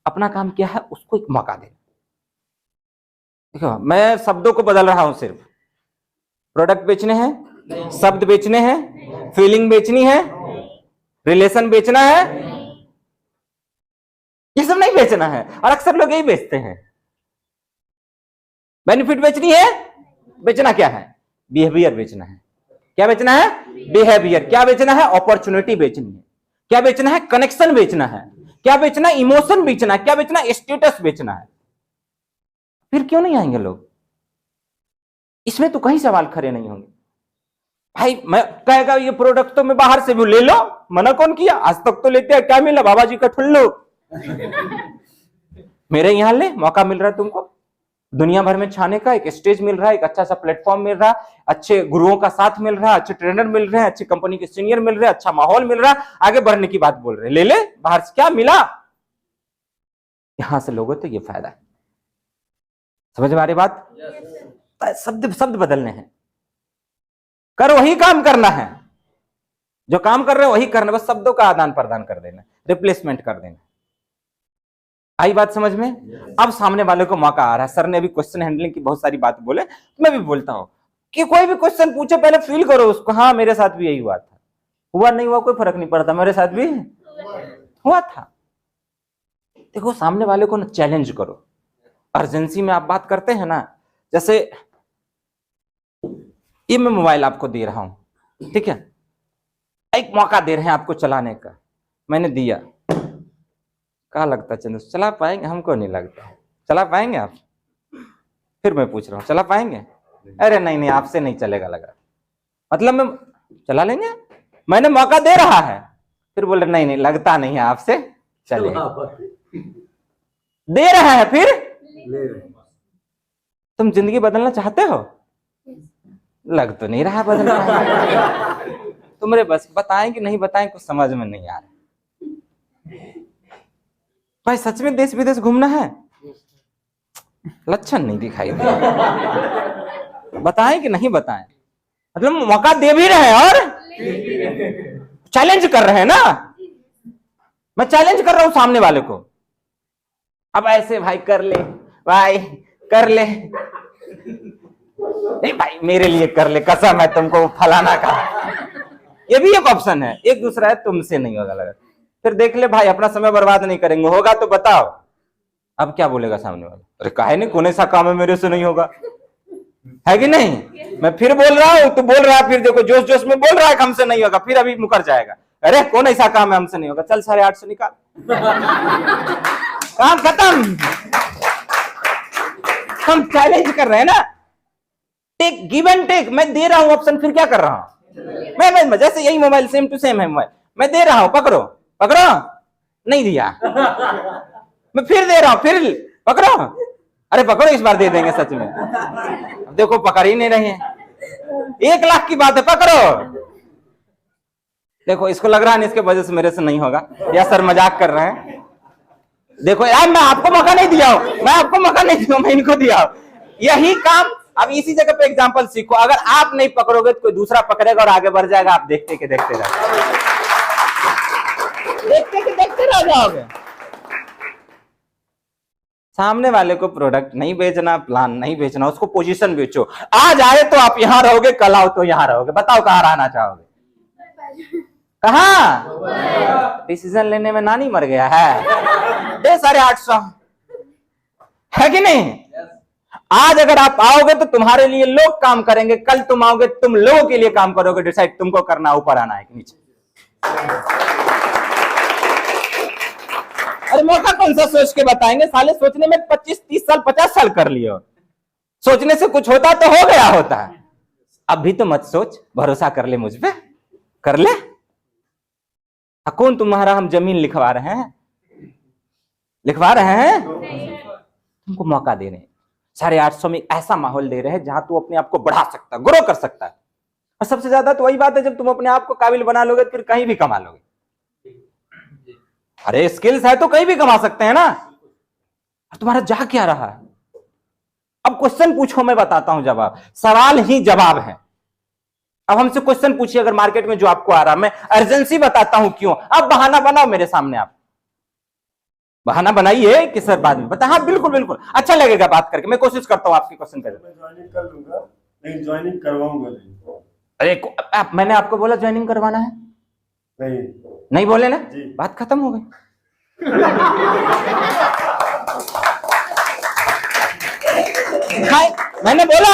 अपना काम क्या है, उसको एक मौका देना। देखो मैं शब्दों को बदल रहा हूं, सिर्फ प्रोडक्ट बेचने हैं, शब्द बेचने हैं, फीलिंग बेचनी है, रिलेशन बेचना है, ये सब नहीं बेचना है। और अक्सर लोग यही बेचते हैं। बेनिफिट बेचनी है, बेचना क्या है, बिहेवियर बेचना है। क्या बेचना है, बिहेवियर। क्या बेचना है, अपॉर्चुनिटी बेचनी है। क्या बेचना है, कनेक्शन बेचना है। क्या बेचना, इमोशन बेचना है। क्या बेचना, स्टेटस बेचना है। फिर क्यों नहीं आएंगे लोग? इसमें तो कहीं सवाल खड़े नहीं होंगे। भाई मैं कहेगा ये प्रोडक्ट तो मैं बाहर से भी ले लो, मना कौन किया, आज तक तो लेते हैं, क्या मिला, बाबा जी का ठुल्लू। मेरे यहां ले, मौका मिल रहा है तुमको दुनिया भर में छाने का, एक स्टेज मिल रहा है, एक अच्छा सा प्लेटफॉर्म मिल रहा है, अच्छे गुरुओं का साथ मिल रहा है, अच्छे ट्रेनर मिल रहे हैं, अच्छी कंपनी के सीनियर मिल रहे हैं, अच्छा माहौल मिल रहा है, आगे बढ़ने की बात बोल रहे हैं, ले ले बाहर से, क्या मिला। यहां से लोगों तो ये फायदा है। समझ में आ रही बात? शब्द शब्द बदलने हैं, कर वही काम करना है जो काम कर रहे हो, वही करना, बस शब्दों का आदान प्रदान कर देना, रिप्लेसमेंट कर देना। आई बात समझ में? अब सामने वाले को मौका आ रहा है। सर ने अभी क्वेश्चन हैंडलिंग की बहुत सारी बात बोले, मैं भी बोलता हूं कि कोई भी क्वेश्चन पूछे पहले फील करो उसको, हाँ मेरे साथ भी यही हुआ था, हुआ नहीं हुआ कोई फर्क नहीं पड़ता, मेरे साथ भी हुआ था। देखो सामने वाले को ना चैलेंज करो। अर्जेंसी में आप बात करते हैं ना, जैसे ये मैं मोबाइल आपको दे रहा हूं, ठीक है, एक मौका दे रहे हैं आपको चलाने का, मैंने दिया, क्या लगता है चंद्र चला पाएंगे? हमको नहीं लगता। चला पाएंगे आप? फिर मैं पूछ रहा हूँ चला पाएंगे? अरे नहीं नहीं आपसे नहीं चलेगा लगा, मतलब मैं चला लेंगे, मैंने मौका दे रहा है, फिर बोल रहे नहीं नहीं लगता नहीं है आपसे चलेगा। दे रहा है फिर तुम जिंदगी बदलना चाहते हो? लग तो नहीं रहा बदल रहा। तुम्हारे बस बताएं कि नहीं बताएं कुछ समझ में नहीं आ रहा। भाई सच में देश विदेश घूमना है, लक्षण नहीं दिखाई दे। बताएं कि नहीं बताएं, मतलब मौका दे भी रहे हैं और चैलेंज कर रहे हैं ना। मैं चैलेंज कर रहा हूं सामने वाले को। अब ऐसे भाई कर ले, भाई कर ले, नहीं भाई मेरे लिए कर ले, कसम है तुमको फलाना का, ये भी एक ऑप्शन है। एक दूसरा है तुमसे नहीं होगा लगा, फिर देख ले भाई, अपना समय बर्बाद नहीं करेंगे, होगा तो बताओ। अब क्या बोलेगा सामने वाला, अरे काहे नहीं, कौन सा काम है मेरे से नहीं होगा, है कि नहीं? मैं फिर बोल रहा हूं, तू बोल रहा है, फिर देखो जोश जोश में बोल रहा है कि हमसे नहीं होगा, फिर अभी मुकर जाएगा, अरे कौन ऐसा काम है हमसे नहीं होगा, चल 850 निकाल, काम खत्म। हम चैलेंज कर रहे हैं ना, टेक, गिव एंड टेक। मैं दे रहा हूं ऑप्शन, फिर क्या कर रहा हूं मैं जैसे यही मोबाइल सेम टू सेम है मोबाइल, मैं दे रहा हूं, पकड़ो पकड़ो, नहीं दिया, मैं फिर दे रहा हूं, फिर पकड़ो, अरे पकड़ो इस बार दे देंगे सच में, अब देखो पकड़ ही नहीं रहे हैं, 1 लाख की बात है, पकड़ो। देखो इसको लग रहा है इसके वजह से मेरे से नहीं होगा, या सर मजाक कर रहे हैं। देखो यार मैं आपको मौका नहीं दिया हूं, मैं आपको मौका नहीं दिया, मैं इनको दिया हूं। यही काम अब इसी जगह पे एग्जांपल सीखो, अगर आप नहीं पकड़ोगे तो कोई दूसरा पकड़ेगा और आगे बढ़ जाएगा, आप देखते के देखते रह जाओगे, देखते के देखते रह जाओगे। सामने वाले को प्रोडक्ट नहीं बेचना, प्लान नहीं बेचना, उसको पोजीशन बेचो। आज आए तो आप यहां रहोगे, कल आओ तो यहां रहोगे, बताओ कहां रहना चाहोगे? कहां? डिसीजन लेने में नानी मर गया है, दे 850, है कि नहीं? आज अगर आप आओगे तो तुम्हारे लिए लोग काम करेंगे, कल तुम आओगे तुम लोगों के लिए काम करोगे, डिसाइड तुमको करना, ऊपर आना है कि नीचे। अरे मौका कौन सा सोच के बताएंगे, साले सोचने में 25-30 साल 50 साल कर लिए, सोचने से कुछ होता तो हो गया होता है। अभी तो मत सोच, भरोसा कर ले मुझ पे, कर ले। कौन तुम्हारा हम जमीन लिखवा रहे हैं, लिखवा रहे हैं, तुमको मौका दे रहे हैं। 850 में ऐसा माहौल दे रहे हैं जहां तू अपने आप को बढ़ा सकता है, ग्रो कर सकता है। और सबसे ज्यादा तो वही बात है, जब तुम अपने आप को काबिल बना लोगे तो फिर कहीं भी कमा लोगे। अरे स्किल्स है तो कहीं भी कमा सकते हैं ना। तुम्हारा जा क्या रहा है? अब क्वेश्चन पूछो, मैं बताता हूं जवाब, सवाल ही जवाब है। अब हमसे क्वेश्चन पूछिए अगर मार्केट में जो आपको आ रहा, मैं अर्जेंसी बताता हूं क्यों, अब बहाना बनाओ मेरे सामने आप। बहाना बनाइए कि सर बाद में बता। हाँ बिल्कुल बिल्कुल, अच्छा लगेगा बात करके, मैं कोशिश करता हूँ आपके क्वेश्चन का। मैं ज्वाइनिंग कर लूंगा, लेकिन ज्वाइनिंग करवाऊंगा नहीं। अरे मैंने आपको बोला ज्वाइनिंग करवाना है? नहीं नहीं बोले ना, जी। बात खत्म हो गई। मैंने बोला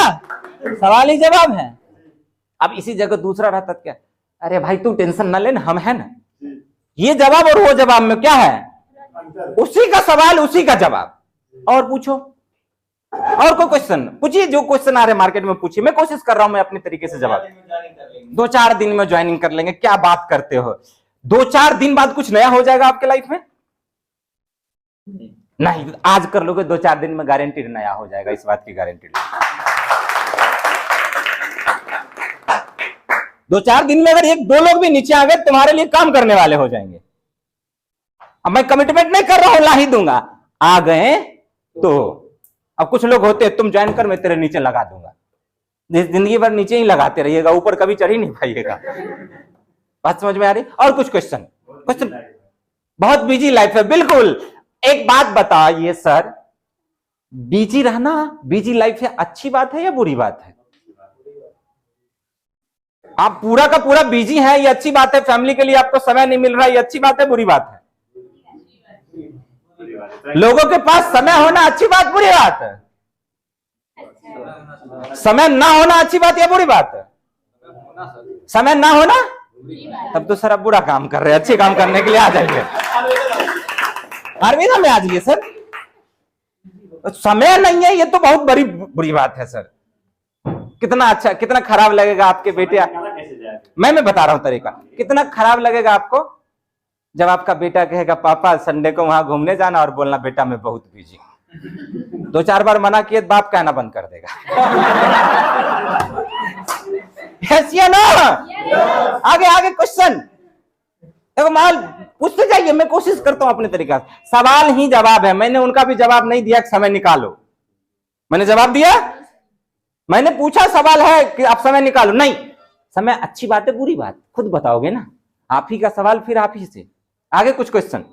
सवाल ही जवाब है। अब इसी जगह दूसरा रहता क्या, अरे भाई तू टेंशन ना लेना, हम है ना। ये जवाब और वो जवाब में क्या है, उसी का सवाल उसी का जवाब। और पूछो, और कोई क्वेश्चन पूछिए, जो क्वेश्चन आ रहे मार्केट में पूछिए, मैं कोशिश कर रहा हूं मैं अपनी तरीके से जवाब। 2-4 दिन में ज्वाइनिंग कर लेंगे, क्या बात करते हो? 2-4 दिन बाद कुछ नया हो जाएगा आपके लाइफ में? नहीं, आज कर लोगे 2-4 दिन में गारंटी नया हो जाएगा, इस बात की गारंटी। 2-4 दिन में अगर 1-2 लोग भी नीचे आ गए, तुम्हारे लिए काम करने वाले हो जाएंगे। अब मैं कमिटमेंट नहीं कर रहा हूं, ला ही दूंगा, आ गए तो। अब कुछ लोग होते हैं, तुम ज्वाइन कर मैं तेरे नीचे लगा दूंगा, जिंदगी भर नीचे ही लगाते रहिएगा, ऊपर कभी चढ़ ही नहीं पाइएगा। बात समझ में आ रही? और कुछ क्वेश्चन? बहुत बिजी लाइफ है, बिल्कुल। एक बात बताइए सर, बिजी रहना, बिजी लाइफ है, अच्छी बात है या बुरी बात है? आप पूरा का पूरा बिजी है, ये अच्छी बात है? फैमिली के लिए आपको समय नहीं मिल रहा, ये अच्छी बात है बुरी बात है? लोगों के पास समय होना अच्छी बात बुरी बात है? समय ना होना अच्छी बात या बुरी बात है? समय ना होना, तब तो सर आप बुरा काम कर रहे हैं, अच्छे काम करने के लिए आ जाइए, आर्मीना में आ जाइए सर। समय नहीं है, ये तो बहुत बड़ी बुरी बात है सर। कितना अच्छा, कितना खराब लगेगा आपके बेटे, मैं बता रहा हूं तरीका, कितना खराब लगेगा आपको जब आपका बेटा कहेगा पापा संडे को वहां घूमने जाना, और बोलना बेटा मैं बहुत बिजी हूं। 2-4 बार मना किए बाप कहना बंद कर देगा। यस या नो? आगे आगे क्वेश्चन देखो, माल पूछते जाइए, मैं कोशिश करता हूं अपने तरीका से। सवाल ही जवाब है, मैंने उनका भी जवाब नहीं दिया कि समय निकालो। मैंने जवाब दिया, मैंने पूछा सवाल है कि आप समय निकालो, नहीं। समय अच्छी बात है बुरी बात खुद बताओगे ना, आप ही का सवाल, फिर आप ही से। आगे कुछ क्वेश्चन,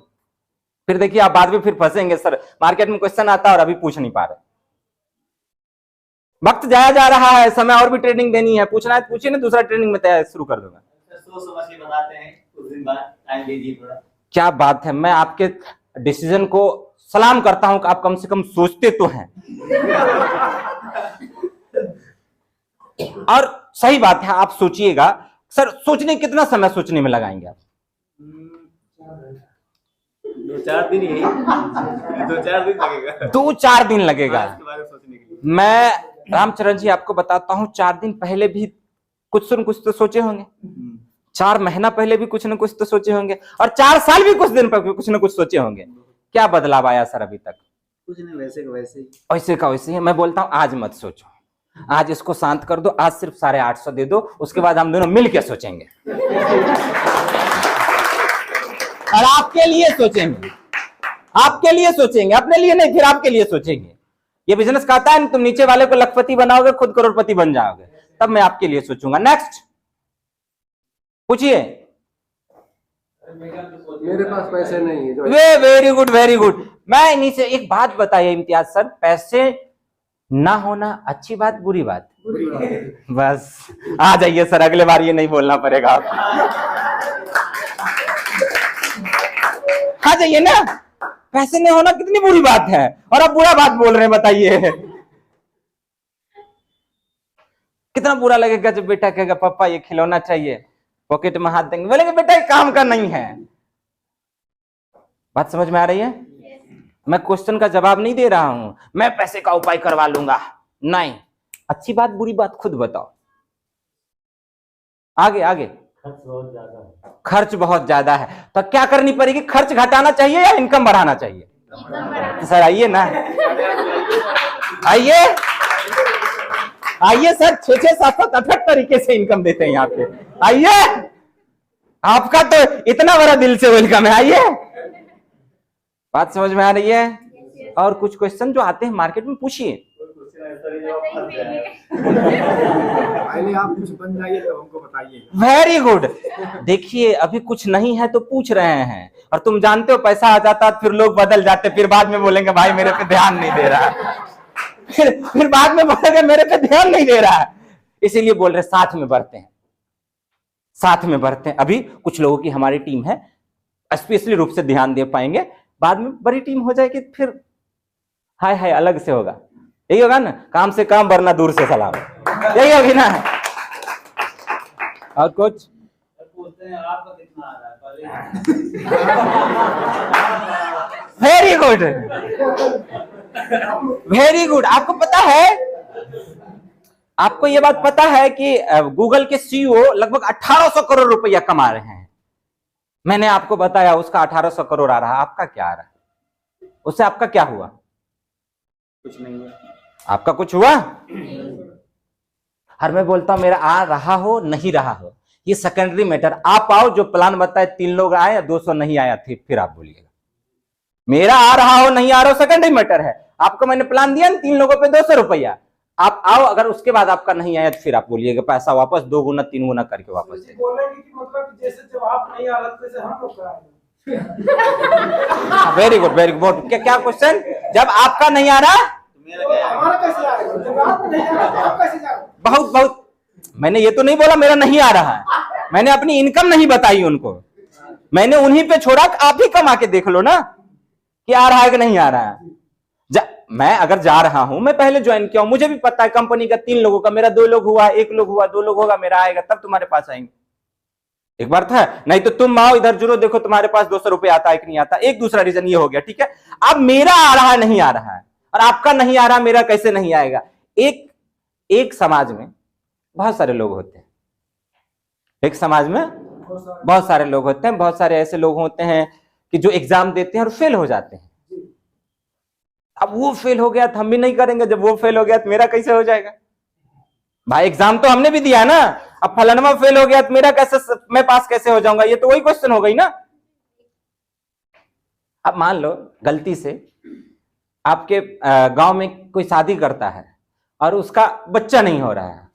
फिर देखिए आप बाद में फिर फंसेंगे सर, मार्केट में क्वेश्चन आता है और अभी पूछ नहीं पा रहे। वक्त जाया जा रहा है, समय और भी ट्रेनिंग देनी है, पूछना है तो पूछिए ना, दूसरा ट्रेनिंग में तैयार शुरू कर दूंगा। बताते हैं उस दिन बाद टाइम दीजिए थोड़ा। क्या बात है, मैं आपके डिसीजन को सलाम करता हूं कि आप कम से कम सोचते तो हैं। और सही बात है, आप सोचिएगा। सर सोचने कितना समय सोचने में लगाएंगे आप? 2-4 दिन ही 2-4 दिन लगेगा। 2-4 दिन लगेगा। मैं रामचरण जी आपको बताता हूं, 4 दिन पहले भी कुछ तो सोचे होंगे, 4 महीना पहले भी कुछ न कुछ तो सोचे होंगे, और 4 साल भी कुछ दिन पर कुछ न कुछ सोचे होंगे। क्या बदलाव आया सर अभी तक? कुछ नहीं, वैसे का वैसे ही। वैसे का वैसे ही। मैं बोलता हूं आज मत सोचो, आज इसको शांत कर दो, आज सिर्फ 850 दे दो, उसके बाद हम दोनों मिल के सोचेंगे, और आपके लिए सोचेंगे, आपके लिए सोचेंगे, अपने लिए नहीं, फिर आपके लिए सोचेंगे। ये बिजनेस कहता है तुम नीचे वाले को लखपति बनाओगे, खुद करोड़पति बन जाओगे, तब मैं आपके लिए सोचूंगा। नेक्स्ट पूछिए। मेरे पास पैसे नहीं है। Very good very good. मैं इन्हीं से एक बात बताइए इम्तियाज सर, पैसे ना होना अच्छी बात बुरी बात? बस आ जाइए सर, अगले बार ये नहीं बोलना पड़ेगा आपको। आ जाइए ना, पैसे नहीं होना कितनी बुरी बात है, और आप बुरा बात बोल रहे हैं, बताइए। कितना बुरा लगेगा जब बेटा कहेगा पापा ये खिलौना चाहिए, पॉकेट में हाथ देंगे, बोलेंगे बेटा ये काम का नहीं है। बात समझ में आ रही है? मैं क्वेश्चन का जवाब नहीं दे रहा हूं, मैं पैसे का उपाय करवा लूंगा, नहीं। अच्छी बात बुरी बात खुद बताओ। आगे आगे। खर्च बहुत ज्यादा है, तो क्या करनी पड़ेगी? खर्च घटाना चाहिए या इनकम बढ़ाना चाहिए? तो सर आइए ना, आइए आइए सर, 6-6, 7-7, 8 तरीके से इनकम देते हैं यहाँ पे, आइए। आपका तो इतना बड़ा दिल से वेलकम है, आइए। बात समझ में आ रही है? और कुछ क्वेश्चन जो आते हैं मार्केट में पूछिए। आप कुछ बन जाइए तो हमको बताइए। Very good. देखिए अभी कुछ नहीं है तो पूछ रहे हैं, और तुम जानते हो पैसा आ जाता फिर लोग बदल जाते, फिर बाद में बोलेंगे भाई मेरे पे ध्यान नहीं दे रहा है। फिर बाद में बोलेंगे मेरे पे ध्यान नहीं दे रहा है। इसीलिए बोल रहे साथ में बढ़ते हैं, साथ में बढ़ते हैं। अभी कुछ लोगों की हमारी टीम है, स्पेशली रूप से ध्यान दे पाएंगे, बाद में बड़ी टीम हो जाएगी फिर हाय हाय अलग से होगा। यही होगा ना, काम से काम वरना दूर से सलाम, यही होगी ना। और कुछ बोलते हैं आपको दिखना आ रहा है वेरी गुड, वेरी गुड। आपको पता है, आपको यह बात पता है कि गूगल के सीईओ लगभग 1800 करोड़ रुपया कमा रहे हैं। मैंने आपको बताया उसका 1800 करोड़ आ रहा है, आपका क्या आ रहा है? उससे आपका क्या हुआ? कुछ नहीं है। आपका कुछ हुआ? हर मैं बोलता हूं मेरा आ रहा हो नहीं रहा हो ये सेकेंडरी मैटर। आप आओ, जो प्लान बताए 3 लोग आए 200 नहीं आया थी, फिर आप बोलिएगा। मेरा आ रहा हो नहीं आ रहा हो सेकेंडरी मैटर है। आपको मैंने प्लान दिया ना 3 लोगों पे 200 रुपया, आप आओ, अगर उसके बाद आपका नहीं आया तो फिर आप बोलिएगा पैसा वापस 2 गुना 3 गुना करके वापस दे। मतलब जैसे जवाब नहीं आ रहा वैसे हम लोग कराएंगे। Very good, very good. क्या क्वेश्चन? जब आपका नहीं आ रहा हमारा कैसे आएगा? जवाब नहीं आ रहा आप कैसे जाओगे? बहुत बहुत, मैंने ये तो नहीं बोला मेरा नहीं आ रहा है, मैंने अपनी इनकम नहीं बताई उनको, मैंने उन्हीं पे छोड़ा कि आप ही कमा के देख लो ना कि आ रहा है कि नहीं आ रहा है। मैं अगर जा रहा हूं, मैं पहले ज्वाइन किया हूं, मुझे भी पता है कंपनी का 3 लोगों का, मेरा 2 लोग हुआ, 1 लोग हुआ, 2 लोग होगा, मेरा आएगा तब तुम्हारे पास आएंगे। एक बार था, नहीं तो तुम आओ इधर जुड़ो, देखो तुम्हारे पास 200 रुपये आता है कि नहीं आता। एक दूसरा रीजन ये हो गया, ठीक है। अब मेरा आ रहा है नहीं आ रहा है, और आपका नहीं आ रहा, मेरा कैसे नहीं आएगा? एक समाज में बहुत सारे लोग होते हैं, एक समाज में बहुत सारे लोग होते हैं, बहुत सारे ऐसे लोग होते हैं कि जो एग्जाम देते हैं और फेल हो जाते हैं। अब वो फेल हो गया तो हम भी नहीं करेंगे, जब वो फेल हो गया तो मेरा कैसे हो जाएगा? भाई एग्जाम तो हमने भी दिया ना, अब फलाना फेल हो गया तो मेरा कैसे, मैं पास कैसे हो जाऊंगा? ये तो वही क्वेश्चन हो गई ना। अब मान लो गलती से आपके गांव में कोई शादी करता है और उसका बच्चा नहीं हो रहा है,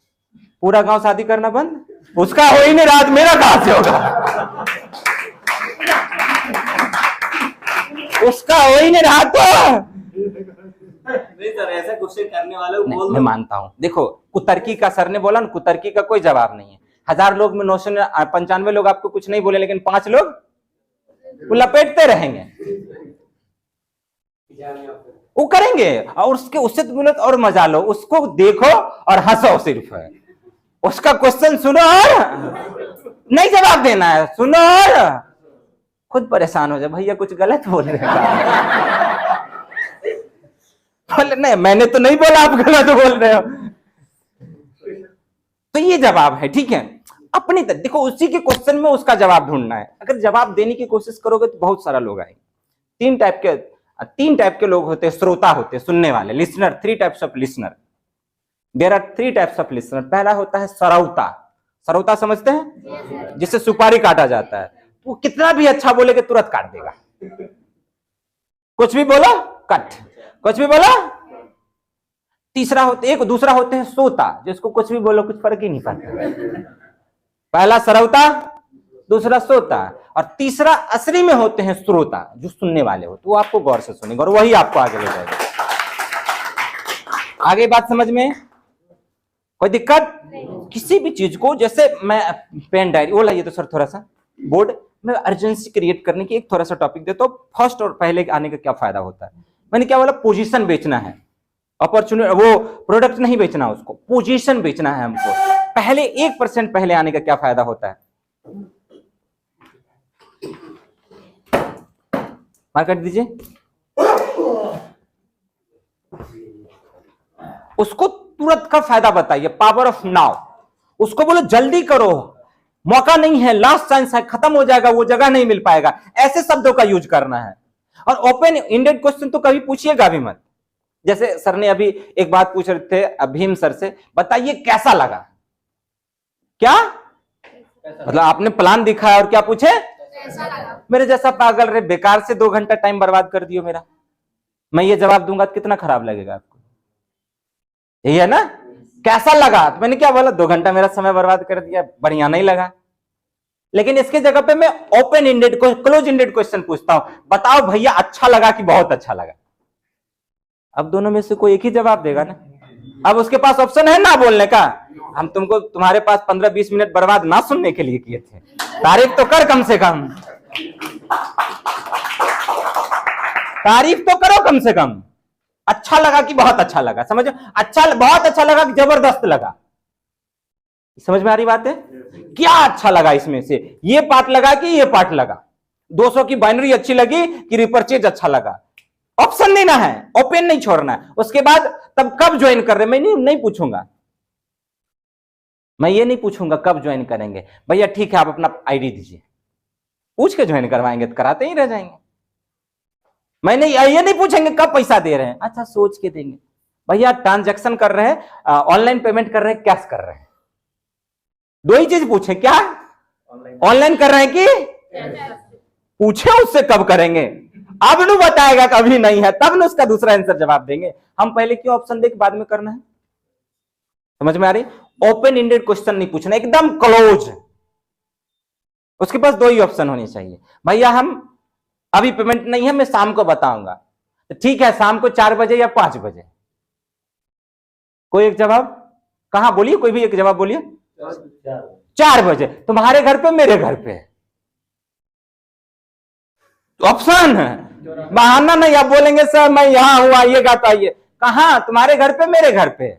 पूरा गांव शादी करना बंद? उसका हो ही नहीं रहा तो मेरा कहां से होगा? उसका हो ही नहीं रहा तो नहीं सर, ऐसा क्वेश्चन करने वाले को बोल दो। मैं मानता हूं, देखो कुतर्की का सर ने बोला ना, कुतर्की का कोई जवाब नहीं है। 1000 लोग में 995 लोग आपको कुछ नहीं बोले, लेकिन 5 लोग वो लपेटते रहेंगे, वो करेंगे। और उससे तो बोलो और मजा लो, उसको देखो और हंसो, सिर्फ उसका क्वेश्चन सुनो और नहीं जवाब देना है, सुनो और खुद परेशान हो जाए, भैया कुछ गलत बोल रहे हैं। नहीं मैंने तो नहीं बोला, आप गलत बोल रहे हो। तो ये जवाब है, ठीक है। अपनी तरह देखो, उसी के क्वेश्चन में उसका जवाब ढूंढना है। अगर जवाब देने की कोशिश करोगे तो बहुत सारा लोग आएंगे। 3 टाइप के लोग होते हैं, श्रोता होते हैं, सुनने वाले, listener. 3 types of listener, there are 3 types of listener. पहला होता है सरौता। सरौता समझते हैं? जिससे सुपारी काटा जाता है, वो कितना भी अच्छा बोलेगा तुरंत काट देगा। कुछ भी बोलो कट, कुछ भी बोलो। दूसरा होते हैं सोता, जिसको कुछ भी बोलो कुछ फर्क ही नहीं पड़ता। पहला सरौता, दूसरा सोता, और तीसरा असली में होते हैं श्रोता, जो सुनने वाले हो, तो वो आपको गौर से सुनेंगे और वही आपको आगे ले जाएगा। आगे बात समझ में? कोई दिक्कत? किसी भी चीज को, जैसे मैं पेन डायरी, वो लाइए तो सर थोड़ा सा बोर्ड में, अर्जेंसी क्रिएट करने की एक थोड़ा सा टॉपिक देता हूं। फर्स्ट और पहले आने का क्या फायदा होता है? मैंने क्या बोला? पोजीशन बेचना है, अपॉर्चुनिटी, वो प्रोडक्ट नहीं बेचना, उसको पोजीशन बेचना है हमको। पहले 1% पहले आने का क्या फायदा होता है? मार्केट दीजिए उसको, तुरंत का फायदा बताइए। पावर ऑफ नाउ, उसको बोलो जल्दी करो, मौका नहीं है, लास्ट चांस है, खत्म हो जाएगा, वो जगह नहीं मिल पाएगा। ऐसे शब्दों का यूज करना है। और ओपन इंडेड क्वेश्चन तो कभी पूछिएगा भी मत। जैसे सर ने अभी एक बात पूछ रहे थे भीम सर से, बताइए कैसा लगा? क्या मतलब आपने प्लान दिखाया और क्या पूछे? कैसा लगा? मेरे जैसा पागल रे, बेकार से 2 घंटा टाइम बर्बाद कर दियो मेरा। मैं ये जवाब दूंगा तो कितना खराब लगेगा आपको? यही है ना? कैसा लगा? तो मैंने क्या बोला? 2 घंटा मेरा समय बर्बाद कर दिया, बढ़िया नहीं लगा। लेकिन इसके जगह पे मैं ओपन इंडेड को क्लोज इंडेड क्वेश्चन पूछता हूं, बताओ भैया अच्छा लगा कि बहुत अच्छा लगा। अब दोनों में से कोई एक ही जवाब देगा ना। अब उसके पास ऑप्शन है ना बोलने का, हम तुमको तुम्हारे पास 15-20 मिनट बर्बाद ना सुनने के लिए किए थे, तारीफ तो कर कम से कम, तारीफ तो करो कम से कम। अच्छा लगा कि बहुत अच्छा लगा, समझो, अच्छा बहुत अच्छा लगा कि जबरदस्त लगा, समझ में आ रही बात है? क्या अच्छा लगा इसमें से, ये पार्ट लगा कि ये पार्ट लगा, 200 की बाइनरी अच्छी लगी कि रिपर्चेज अच्छा लगा। ऑप्शन देना है, ओपन नहीं छोड़ना है। उसके बाद तब कब ज्वाइन कर रहे, मैं नहीं पूछूंगा, मैं ये नहीं पूछूंगा कब ज्वाइन करेंगे। भैया ठीक है आप अपना आईडी दीजिए, पूछ के ज्वाइन करवाएंगे तो कराते ही रह जाएंगे। मैंने ये नहीं पूछेंगे कब पैसा दे रहे हैं, अच्छा सोच के देंगे। भैया ट्रांजैक्शन कर रहे हैं, ऑनलाइन पेमेंट कर रहे हैं, कैश कर रहे हैं, दो ही चीज पूछे, क्या ऑनलाइन कर रहे हैं कि पूछे उससे कब करेंगे। अब नु बताएगा कभी नहीं है, तब न उसका दूसरा आंसर जवाब देंगे। हम पहले क्यों ऑप्शन दे के बाद में करना है, समझ में आ रही? ओपन इंडेड क्वेश्चन नहीं पूछना, एकदम क्लोज। उसके पास दो ही ऑप्शन होनी चाहिए, भैया हम अभी पेमेंट नहीं है, मैं शाम को बताऊंगा, तो ठीक है शाम को 4 बजे या 5 बजे। कोई एक जवाब, कहां बोलिए, कोई भी एक जवाब बोलिए। 4 बजे तुम्हारे घर पे मेरे घर पे, ऑप्शन है, बहाना नहीं। आप बोलेंगे सर मैं यहां हूं आइएगा तो आइए, कहां, तुम्हारे घर पे मेरे घर पे,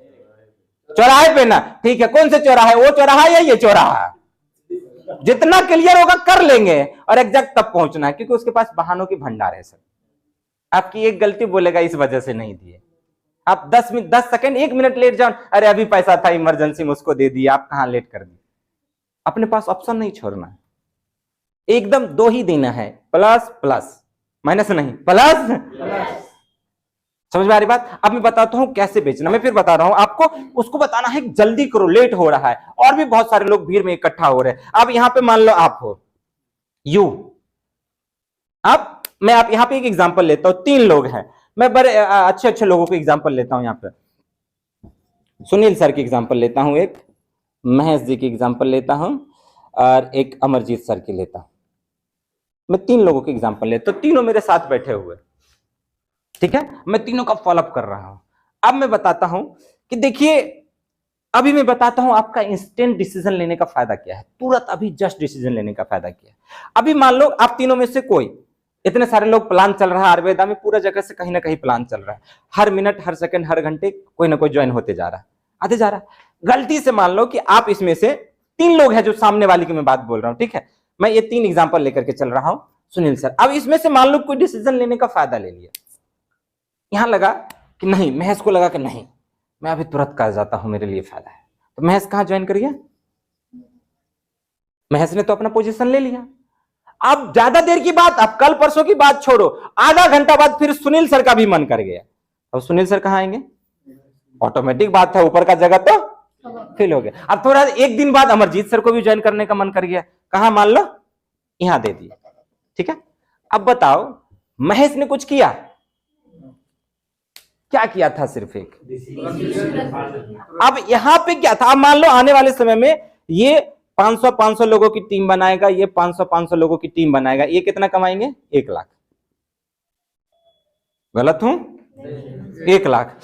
चौराहे पे ना, ठीक है कौन से चौराहे, वो चौराहा या ये चौराहा, जितना क्लियर होगा कर लेंगे, और एग्जैक्ट तब पहुंचना है, क्योंकि उसके पास बहानों की भंडार है सर। आपकी एक गलती बोलेगा इस वजह से नहीं दिए, आप 10 सेकंड 1 मिनट लेट जाओ, अरे अभी पैसा था इमरजेंसी में उसको दे दिया, आप कहां लेट कर दिए। अपने पास ऑप्शन नहीं छोड़ना है, एकदम दो ही देना है, प्लस प्लस, माइनस नहीं, प्लस। समझ में आ रही बात? अब मैं बताता हूं कैसे बेचना, मैं फिर बता रहा हूं आपको, उसको बताना है जल्दी करो लेट हो रहा है, और भी बहुत सारे लोग भीड़ में इकट्ठा हो रहे हैं। अब यहां पे मान लो आप हो यू, अब मैं आप यहां पे एक एग्जांपल लेता हूं, 3 लोग हैं, मैं बड़े अच्छे अच्छे लोगों को एग्जांपल लेता हूं। यहां पे सुनील सर की एग्जांपल लेता हूं, एक महेश जी की एग्जांपल लेता हूं, और एक अमरजीत सर की लेता हूं। मैं 3 लोगों की एग्जांपल लेता हूं, तीनों मेरे साथ बैठे हुए, ठीक है, मैं तीनों का फॉलोअप कर रहा हूं। अब मैं बताता हूं कि देखिए, अभी मैं बताता हूं आपका इंस्टेंट डिसीजन लेने का फायदा क्या है, तुरंत अभी जस्ट डिसीजन लेने का फायदा क्या है। अभी मान लो आप तीनों में से कोई, इतने सारे लोग प्लान चल रहा है आयुर्वेदा में, पूरा जगह से कहीं ना कहीं प्लान चल रहा है, हर मिनट हर सेकंड हर घंटे कोई ना कोई ज्वाइन होते जा रहा है, आते जा रहा है। गलती से मान लो कि आप इसमें से 3 लोग हैं, जो सामने वाली की मैं बात बोल रहा हूं, ठीक है, मैं ये 3 एग्जाम्पल लेकर के चल रहा हूं सुनील सर। अब इसमें से मान लो कोई डिसीजन लेने का फायदा ले लिया, यहां लगा कि नहीं, महेश को लगा कि नहीं मैं अभी तुरंत कर जाता हूं, मेरे लिए फायदा है, तो महेश कहां ज्वाइन करिए, महेश ने तो अपना पोजीशन ले लिया। अब ज्यादा देर की बात, अब कल परसों की बात छोड़ो, आधा घंटा बाद फिर सुनील सर का भी मन कर गया, अब सुनील सर कहां आएंगे, ऑटोमेटिक बात है, ऊपर का जगह तो फिल हो गया। अब थोड़ा एक दिन बाद अमरजीत सर को भी ज्वाइन करने का मन कर गया, कहां, मान लो यहां दे दिया, ठीक है। अब बताओ महेश ने कुछ किया, क्या किया था, सिर्फ एक, अब यहां पे क्या था, अब मान लो आने वाले समय में ये 500 लोगों की टीम बनाएगा, ये 500 लोगों की टीम बनाएगा, ये कितना कमाएंगे, 1 लाख। गलत हूं, 1 लाख।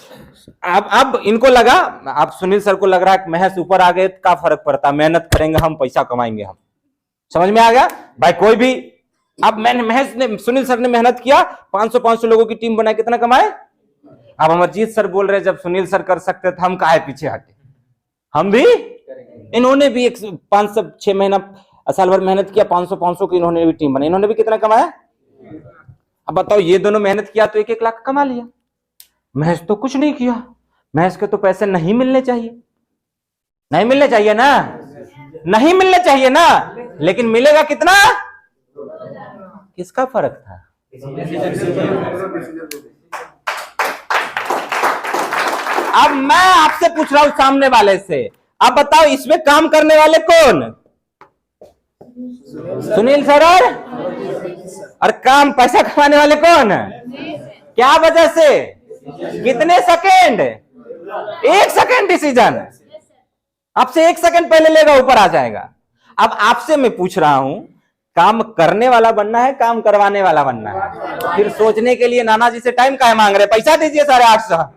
अब इनको लगा, अब सुनील सर को लग रहा है कि महेश ऊपर आ गए, क्या फर्क पड़ता, मेहनत करेंगे हम, पैसा कमाएंगे हम। समझ में आ गया भाई, कोई भी, अब मैंने महेश ने, सुनील सर ने मेहनत किया, 500 लोगों की टीम बनाई, कितना कमाए। अब अमरजीत सर बोल रहे जब सुनील सर कर सकते तो हम काहे पीछे हटे, हम भी, इन्होंने भी 5-6 महीना साल भर मेहनत किया, 500 की इन्होंने भी टीम बनाई, इन्होंने भी कितना कमाया। अब बताओ ये दोनों मेहनत किया तो 1-1 लाख कमा लिया, महेश तो कुछ नहीं किया, महेश के तो पैसे नहीं मिलने चाहिए, नहीं मिलने चाहिए ना, नहीं मिलने चाहिए ना, लेकिन मिलेगा कितना, किसका फर्क था। अब मैं आपसे पूछ रहा हूं सामने वाले से, अब बताओ इसमें काम करने वाले कौन, सुनील सर और काम पैसा कमाने वाले कौन, क्या वजह से, कितने सेकेंड, 1 सेकेंड डिसीजन, आपसे 1 सेकेंड पहले लेगा ऊपर आ जाएगा। अब आपसे मैं पूछ रहा हूं, काम करने वाला बनना है, काम करवाने वाला बनना है? फिर सोचने के लिए नाना जी से टाइम काहे मांग रहे? पैसा दीजिए 850।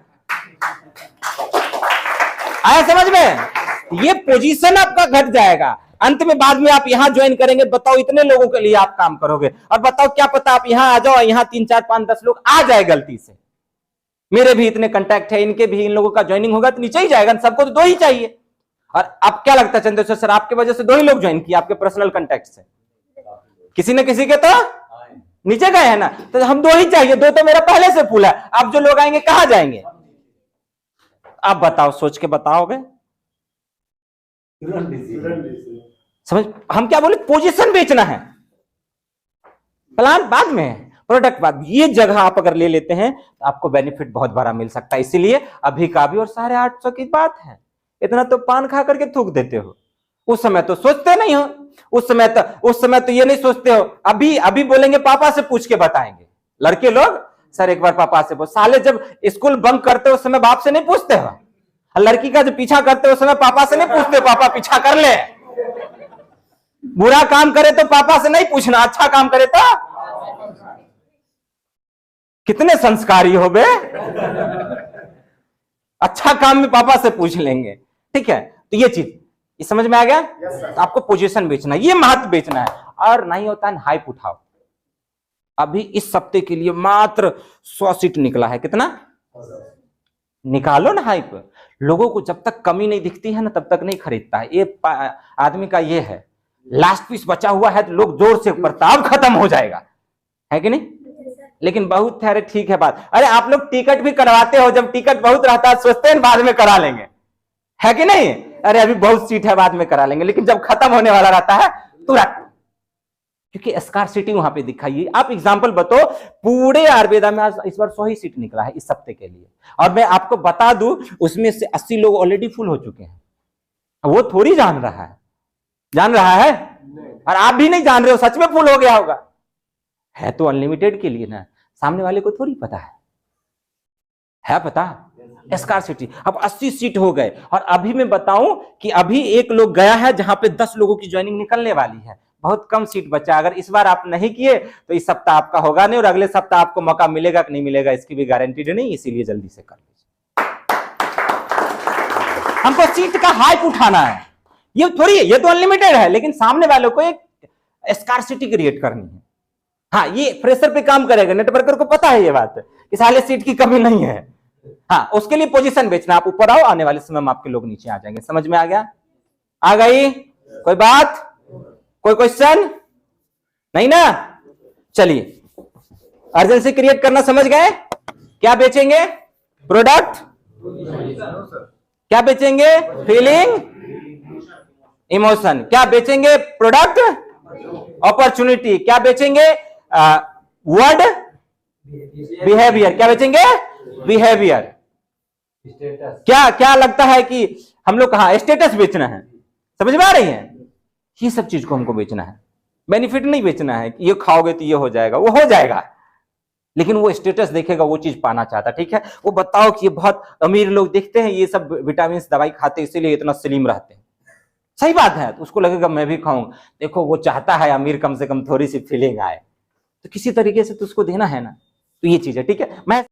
आया समझ में? ये पोजीशन आपका घट जाएगा। अंत में बाद में आप यहां ज्वाइन करेंगे, बताओ इतने लोगों के लिए आप काम करोगे, और बताओ क्या पता आप यहां आ जाओ, यहां 3 4 5 10 लोग आ जाए गलती से। मेरे भी इतने कांटेक्ट है, इनके भी, इन लोगों का ज्वाइनिंग होगा तो नीचे ही जाएगा, सबको तो 2 ही चाहिए। और अब क्या लगता है चंद्रेश्वर सर, आपके वजह से 2 ही लोग ज्वाइन किए आपके पर्सनल कांटेक्ट से, किसी न किसी के तो नीचे गए हैं ना, तो हम 2 ही चाहिए, 2 तो मेरा पहले से फुल है। अब जो लोग आएंगे कहां जाएंगे? आप बताओ, सोच के बताओगे? समझ? हम क्या बोले, पोजीशन बेचना है, प्लान बाद में है, प्रोडक्ट बाद। ये जगह आप अगर ले लेते हैं तो आपको बेनिफिट बहुत बड़ा मिल सकता है। इसीलिए अभी का भी और 850 की बात है, इतना तो पान खा करके थूक देते हो, उस समय तो सोचते नहीं हो, उस समय तो ये नहीं सोचते हो। अभी बोलेंगे पापा से पूछ के बताएंगे लड़के लोग, सर एक बार पापा से पूछ। साले जब स्कूल बंक करते हो उस समय बाप से नहीं पूछते हो, लड़की का जो पीछा करते हो उस समय पापा से नहीं पूछते, पापा पीछा कर ले। बुरा काम करे तो पापा से नहीं पूछना, अच्छा काम करे तो। कितने संस्कारी हो बे, अच्छा काम में पापा से पूछ लेंगे। ठीक है, तो ये चीज ये समझ में आ गया? तो आपको पोजीशन बेचना है, ये महत्व बेचना है, और नहीं होता है हाइप उठाओ। अभी इस हफ्ते के लिए मात्र 100 सीट निकला है, कितना निकालो ना हाइप। लोगों को जब तक कमी नहीं दिखती है ना तब तक नहीं खरीदता है। ये आदमी का ये है, लास्ट पीस बचा हुआ है तो लोग जोर से प्रताप खत्म हो जाएगा, है कि नहीं? लेकिन बहुत अरे ठीक है बात, अरे आप लोग टिकट भी करवाते हो, जब टिकट बहुत रहता है सोचते हैं बाद में करा लेंगे, है कि नहीं? अरे अभी बहुत सीट है बाद में करा लेंगे, लेकिन जब खत्म होने वाला रहता है तुरंत, क्योंकि स्कार्सिटी वहां पे दिखाइए। आप एग्जांपल बताओ, पूरे आयुर्वेदा में आज इस बार 100 ही सीट निकला है इस हफ्ते के लिए, और मैं आपको बता दूं उसमें से 80 लोग ऑलरेडी फुल हो चुके हैं। वो थोड़ी जान रहा है, और आप भी नहीं जान रहे हो, सच में फुल हो गया होगा। है तो अनलिमिटेड के लिए ना, सामने वाले को थोड़ी पता है पता स्कार्सिटी। अब 80 सीट हो गए, और अभी मैं बताऊं कि अभी एक लोग गया है जहां पे 10 लोगों की ज्वाइनिंग निकलने वाली है, बहुत कम सीट बचा। अगर इस बार आप नहीं किए तो इस सप्ताह आपका होगा नहीं, और अगले सप्ताह आपको मौका मिलेगा कि नहीं मिलेगा इसकी भी गारंटी नहीं, इसीलिए जल्दी से कर लीजिए। हमको सीट का हाइप उठाना है, ये थोड़ी है, ये तो अनलिमिटेड है, लेकिन सामने वालों को एक स्कार्सिटी क्रिएट करनी है। हाँ, ये फ्रेशर पे काम करेगा, नेटवर्कर को पता है ये बात, कि साले सीट की कमी नहीं है। हाँ, उसके लिए पोजीशन बेचना। आप ऊपर आओ, आने वाले समय में आपके लोग नीचे आ जाएंगे। समझ में आ गया? आ गई कोई बात, कोई क्वेश्चन नहीं ना? चलिए, अर्जेंसी क्रिएट करना समझ गए? क्या बेचेंगे? प्रोडक्ट। क्या बेचेंगे? Feeling, emotion. क्या बेचेंगे? Product, opportunity. क्या बेचेंगे? Word, behaviour. क्या बेचेंगे? बिहेवियर। क्या लगता है कि हम लोग कहा स्टेटस बेचना है? समझ में आ रही है? ये सब चीज को हमको बेचना है, बेनिफिट नहीं बेचना है कि ये खाओगे तो ये हो जाएगा, वो हो जाएगा, लेकिन वो स्टेटस देखेगा, वो चीज पाना चाहता। ठीक है, वो बताओ कि ये बहुत अमीर लोग देखते हैं ये सब विटामिन दवाई खाते इसीलिए इतना स्लिम रहते हैं, सही बात है, तो उसको लगेगा मैं भी खाऊंगा। देखो वो चाहता है अमीर कम से कम थोड़ी सी फीलिंग आए, तो किसी तरीके से तो उसको देना है ना। तो ये चीज है, ठीक है। मैं